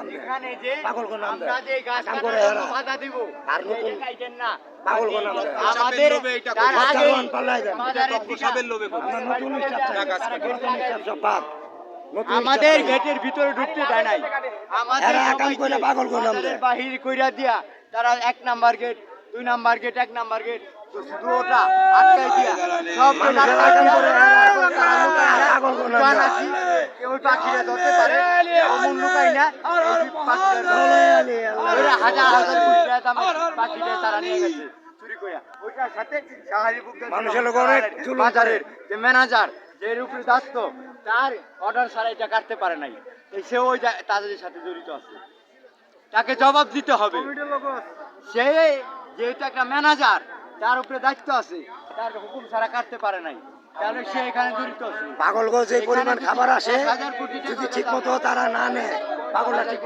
নাম দেয় এখানে যে পাগল কোন নাম দেয় আমরা যে গাছ কাম কাটার করে জন্য এরা বাধা দিব আর নতুন কাইটেন না পাগল কোন নাম দেয় আমাদের তার আগে বর্তমান পাল্লাই দেন সাবের লোভে আমরা নতুন স্টাফ নতুন স্টাফ সব বাদ নতুন আমাদের staff গেটের ভিতরে ঢুকতে দেয় নাই আমাদের এরা একাম করে পাগল কোন নাম দেয় বাহির কইরা দিয়া তারা 1 number gate 2 number gate 1 number gate শুধু ওটা আটকাই দিয়া সব মানুষের একাম করে পাগল কোন নাম দেয় কেউ পাখিরা ধরতে পারে অমন লুকাই না পাখিরা ওরা হাজার হাজার কোটি টাকা দামের পাখিটা তারা নিয়ে গেছে চুরি কইরা ওইটার সাথে সাহারি বুক মানুষের লোক অনেক জুলুম বাজারের যে ম্যানেজার যে উপরে দাস্ত তার অর্ডার ছাড়া এটা কাটতে পারে নাই সে ওই তাদের সাথে জড়িত আছে তাকে জবাব দিতে হবে সে যেহেতু একটা ম্যানেজার তার উপরে দায়িত্ব আছে তার হুকুম ছাড়া কাটতে পারে নাই তাহলে সে এখানে জড়িত আছে পাগল যে পরিমাণ খাবার আসে এখানে 1000 কোটি টাকা যদি ঠিক মতো তারা না নেয় পাগলটা ঠিক